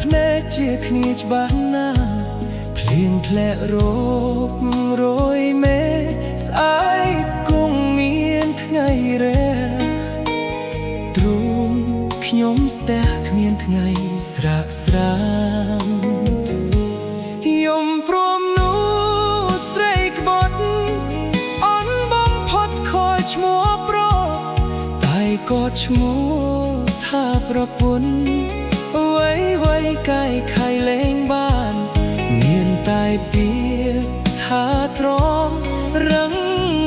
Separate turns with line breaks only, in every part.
ភ្នែកជាគ្នាច្បាស់ណាស់ភ្លៀងធ្លាក់រករយមេស្អែកគង់មានថ្ងៃរះទ្រូងខ្ញុំស្ទះគ្មានថ្ងៃស្រាកស្រានយំព្រមនោះស្រីក្បត់អន់បំផុតខូចឈ្មោះប្រតែក៏ឈ្មោះថាប្រពន្ធអ្វីកាយខៃលែងបានមានតែពាក្យថាទ្រាំរឹង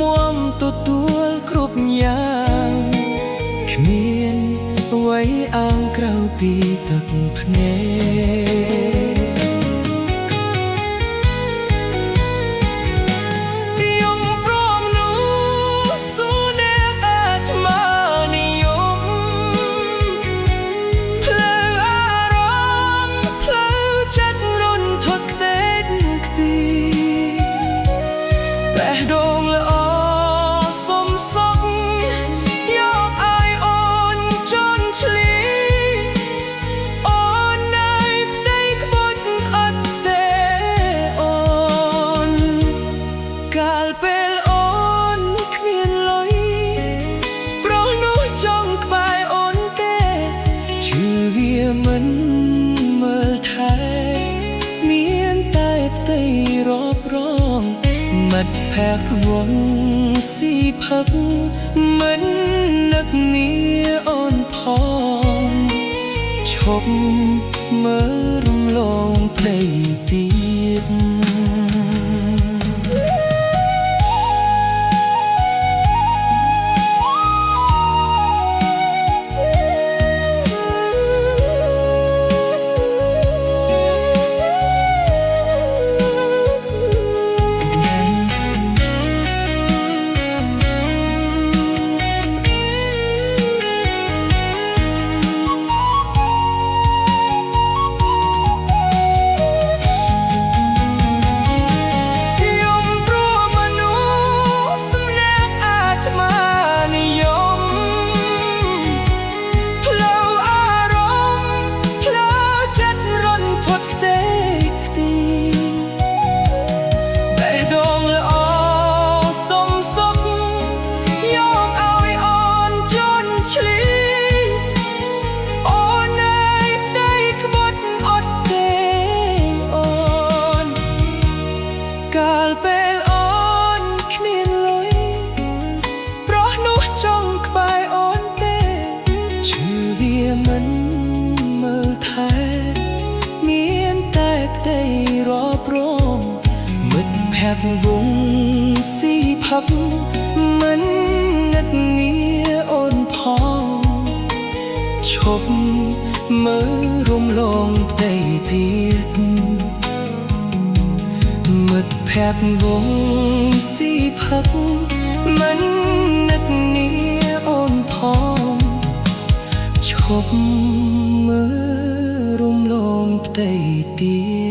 មាំទទួលគ្រប់យ៉ាងគ្មានអ្វីអាងក្រៅពីទឹកភ្នែកយំព្រមនោះសួរអ្នកអាត្មានិយមផ្លូវអារម្មណ៍ផ្លូវចិត្តរន្ធត់ខ្ទេចខ្ទីបេះដូងល្អសុំសក់យកឲ្យអូនជន់ឈ្លីអូននៅផ្ទៃក្បត់អត់ទេអូនកាលពេលអូនគ្មានលុយប្រុសនោះចង់ក្បែរអូនទេជឿវាមិនមើលថែមានតែផ្ទៃរាប់រងមិត្តភក្តិវងស៊ីផឹកមិននឹកនាអូនផងឈប់មើលរំលងផ្ទៃទៀតកាលពេលអូនគ្មានលុយប្រុសនោះចង់ក្បែរអូនទេឈឺវាមិនមើលថែមានតែផ្ទៃរាប់រងមិត្តភក្តិវងស៊ីផឹកមិននឹកនាអូនផងឈប់មើលរំលងផ្ទៃទៀតមិត្តភក្តិវងស៊ីផឹកមិននឹកនាអូនផងឈប់មើលរំលងផ្ទៃទៀត